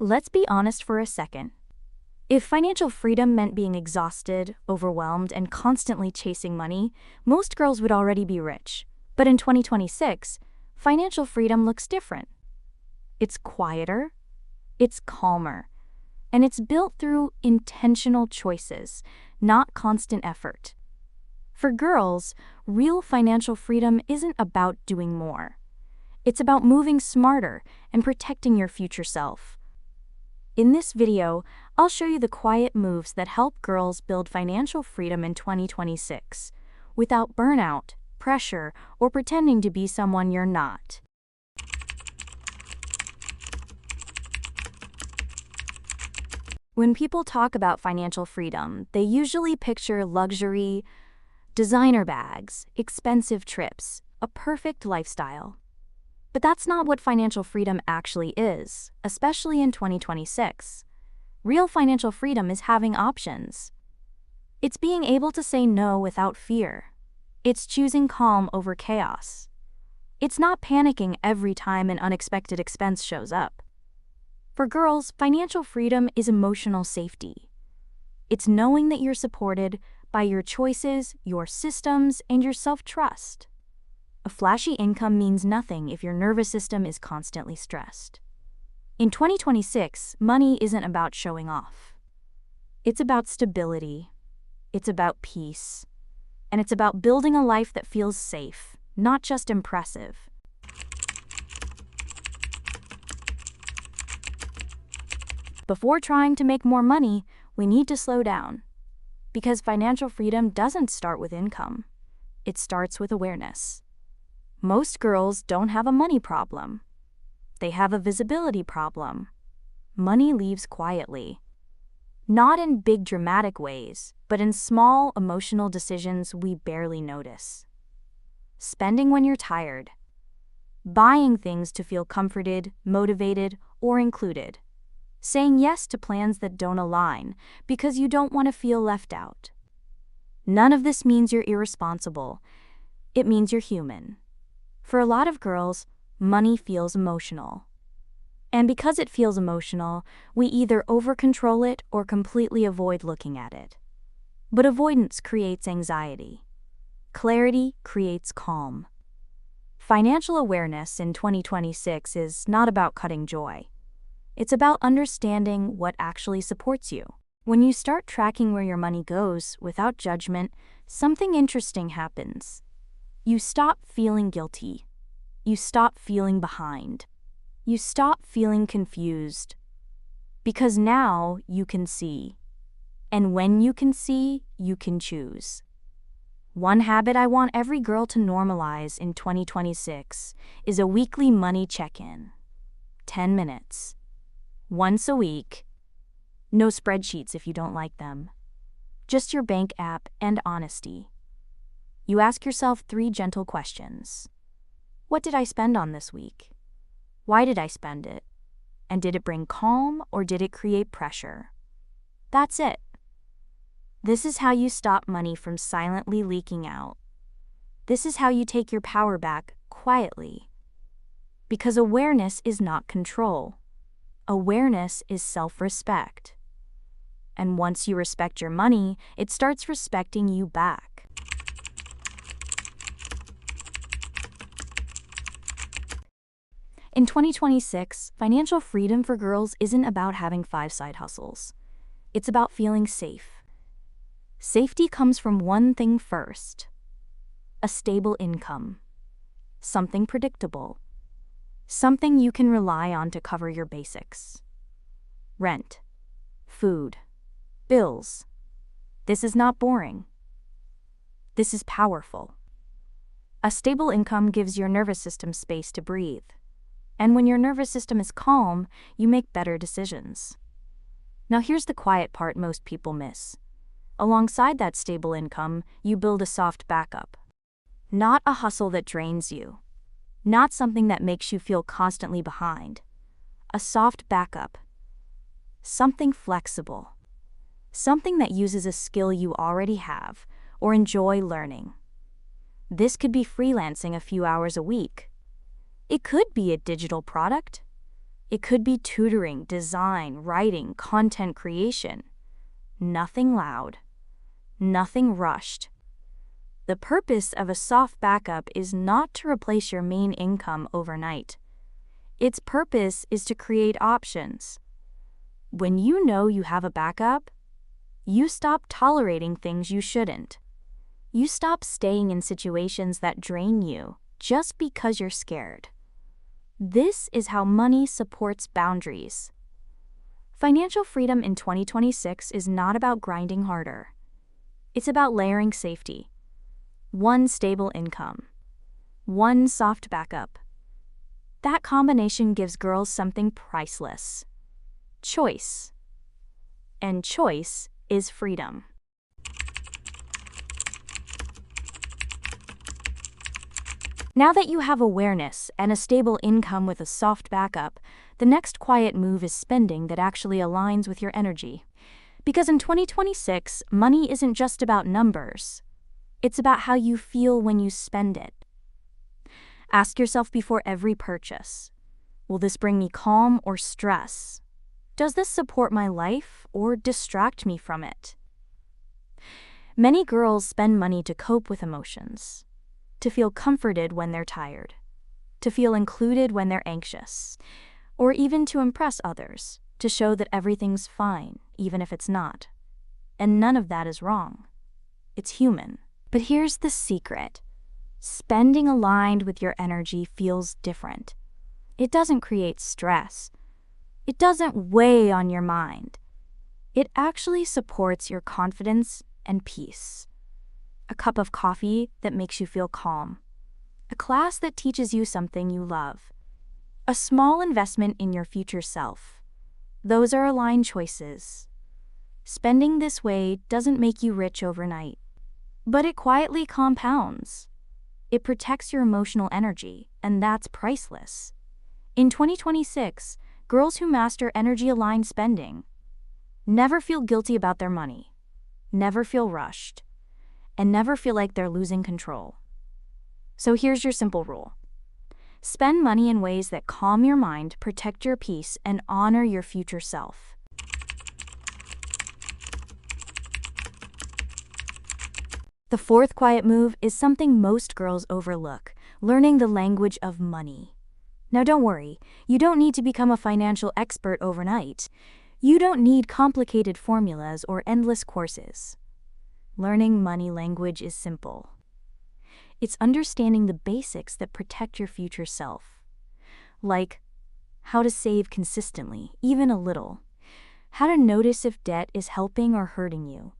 Let's be honest for a second. If financial freedom meant being exhausted, overwhelmed, and constantly chasing money, most girls would already be rich. But in 2026, financial freedom looks different. It's quieter, it's calmer, and it's built through intentional choices, not constant effort. For girls, real financial freedom isn't about doing more. It's about moving smarter and protecting your future self. In this video, I'll show you the quiet moves that help girls build financial freedom in 2026, without burnout, pressure, or pretending to be someone you're not. When people talk about financial freedom, they usually picture luxury, designer bags, expensive trips, a perfect lifestyle. But that's not what financial freedom actually is, especially in 2026. Real financial freedom is having options. It's being able to say no without fear. It's choosing calm over chaos. It's not panicking every time an unexpected expense shows up. For girls, financial freedom is emotional safety. It's knowing that you're supported by your choices, your systems, and your self-trust. A flashy income means nothing if your nervous system is constantly stressed. In 2026, money isn't about showing off. It's about stability. It's about peace. And it's about building a life that feels safe, not just impressive. Before trying to make more money, we need to slow down. Because financial freedom doesn't start with income. It starts with awareness. Most girls don't have a money problem. They have a visibility problem. Money leaves quietly. Not in big dramatic ways, but in small emotional decisions we barely notice. Spending when you're tired. Buying things to feel comforted, motivated, or included. Saying yes to plans that don't align because you don't want to feel left out. None of this means you're irresponsible. It means you're human. For a lot of girls, money feels emotional. And because it feels emotional, we either over-control it or completely avoid looking at it. But avoidance creates anxiety. Clarity creates calm. Financial awareness in 2026 is not about cutting joy. It's about understanding what actually supports you. When you start tracking where your money goes without judgment, something interesting happens. You stop feeling guilty. You stop feeling behind. You stop feeling confused. Because now you can see. And when you can see, you can choose. One habit I want every girl to normalize in 2026 is a weekly money check-in. 10 minutes. Once a week. No spreadsheets if you don't like them. Just your bank app and honesty. You ask yourself 3 gentle questions. What did I spend on this week? Why did I spend it? And did it bring calm or did it create pressure? That's it. This is how you stop money from silently leaking out. This is how you take your power back quietly. Because awareness is not control. Awareness is self-respect. And once you respect your money, it starts respecting you back. In 2026, financial freedom for girls isn't about having 5 side hustles. It's about feeling safe. Safety comes from one thing first: a stable income. Something predictable. Something you can rely on to cover your basics. Rent, food, bills. This is not boring. This is powerful. A stable income gives your nervous system space to breathe. And when your nervous system is calm, you make better decisions. Now here's the quiet part most people miss. Alongside that stable income, you build a soft backup. Not a hustle that drains you. Not something that makes you feel constantly behind. A soft backup. Something flexible. Something that uses a skill you already have or enjoy learning. This could be freelancing a few hours a week. It could be a digital product. It could be tutoring, design, writing, content creation. Nothing loud. Nothing rushed. The purpose of a soft backup is not to replace your main income overnight. Its purpose is to create options. When you know you have a backup, you stop tolerating things you shouldn't. You stop staying in situations that drain you just because you're scared. This is how money supports boundaries. Financial freedom in 2026 is not about grinding harder. It's about layering safety. One stable income. One soft backup. That combination gives girls something priceless. Choice. And choice is freedom. Now that you have awareness and a stable income with a soft backup, the next quiet move is spending that actually aligns with your energy. Because in 2026, money isn't just about numbers. It's about how you feel when you spend it. Ask yourself before every purchase, will this bring me calm or stress? Does this support my life or distract me from it? Many girls spend money to cope with emotions, to feel comforted when they're tired, to feel included when they're anxious, or even to impress others, to show that everything's fine, even if it's not. And none of that is wrong. It's human. But here's the secret. Spending aligned with your energy feels different. It doesn't create stress. It doesn't weigh on your mind. It actually supports your confidence and peace. A cup of coffee that makes you feel calm. A class that teaches you something you love. A small investment in your future self. Those are aligned choices. Spending this way doesn't make you rich overnight, but it quietly compounds. It protects your emotional energy, and that's priceless. In 2026, girls who master energy-aligned spending never feel guilty about their money, never feel rushed, and never feel like they're losing control. So here's your simple rule. Spend money in ways that calm your mind, protect your peace, and honor your future self. The fourth quiet move is something most girls overlook, learning the language of money. Now don't worry, you don't need to become a financial expert overnight. You don't need complicated formulas or endless courses. Learning money language is simple. It's understanding the basics that protect your future self. Like how to save consistently, even a little. How to notice if debt is helping or hurting you.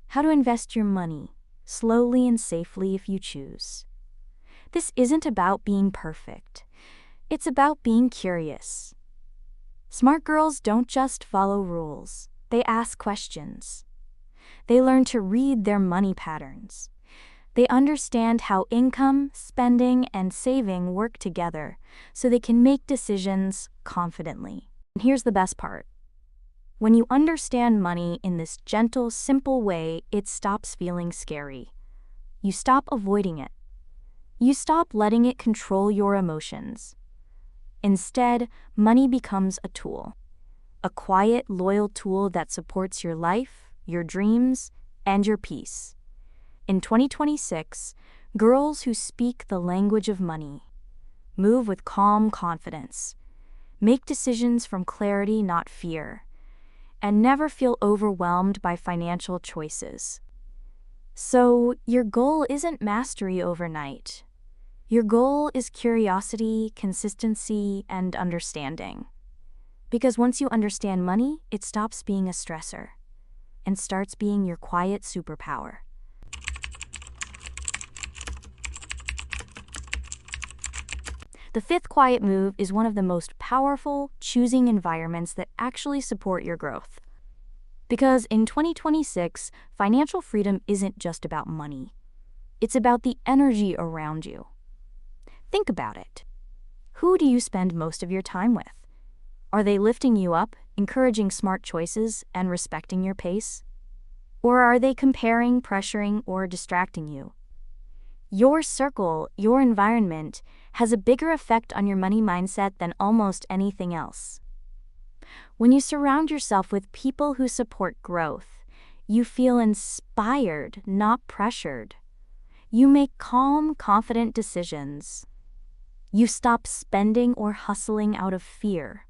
How to invest your money, slowly and safely if you choose. This isn't about being perfect. It's about being curious. Smart girls don't just follow rules. They ask questions. They learn to read their money patterns. They understand how income, spending, and saving work together so they can make decisions confidently. And here's the best part. When you understand money in this gentle, simple way, it stops feeling scary. You stop avoiding it. You stop letting it control your emotions. Instead, money becomes a tool. A quiet, loyal tool that supports your life, your dreams, and your peace. In 2026, girls who speak the language of money move with calm confidence, make decisions from clarity, not fear, and never feel overwhelmed by financial choices. So, your goal isn't mastery overnight. Your goal is curiosity, consistency, and understanding. Because once you understand money, it stops being a stressor and starts being your quiet superpower. The fifth quiet move is one of the most powerful, choosing environments that actually support your growth. Because in 2026, financial freedom isn't just about money. It's about the energy around you. Think about it. Who do you spend most of your time with? Are they lifting you up, encouraging smart choices, and respecting your pace? Or are they comparing, pressuring, or distracting you? Your circle, your environment, has a bigger effect on your money mindset than almost anything else. When you surround yourself with people who support growth, you feel inspired, not pressured. You make calm, confident decisions. You stop spending or hustling out of fear.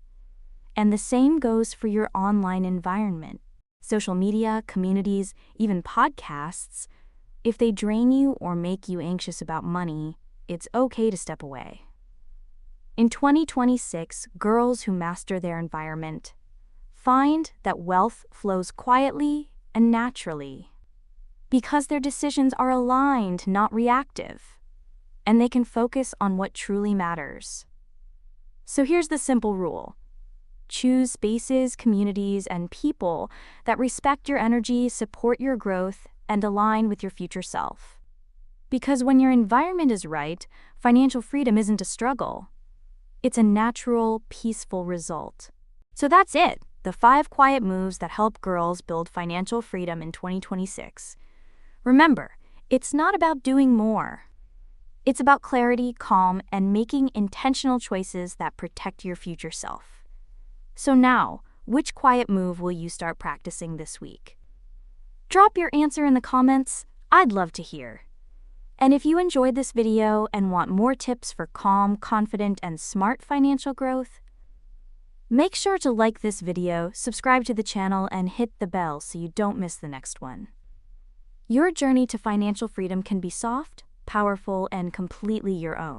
And the same goes for your online environment. Social media, communities, even podcasts. If they drain you or make you anxious about money, it's okay to step away. In 2026, girls who master their environment find that wealth flows quietly and naturally because their decisions are aligned, not reactive, and they can focus on what truly matters. So here's the simple rule. Choose spaces, communities, and people that respect your energy, support your growth, and align with your future self. Because when your environment is right, financial freedom isn't a struggle. It's a natural, peaceful result. So that's it, the 5 quiet moves that help girls build financial freedom in 2026. Remember, it's not about doing more. It's about clarity, calm, and making intentional choices that protect your future self. So now, which quiet move will you start practicing this week? Drop your answer in the comments. I'd love to hear. And if you enjoyed this video and want more tips for calm, confident, and smart financial growth, make sure to like this video, subscribe to the channel, and hit the bell so you don't miss the next one. Your journey to financial freedom can be soft, powerful, and completely your own.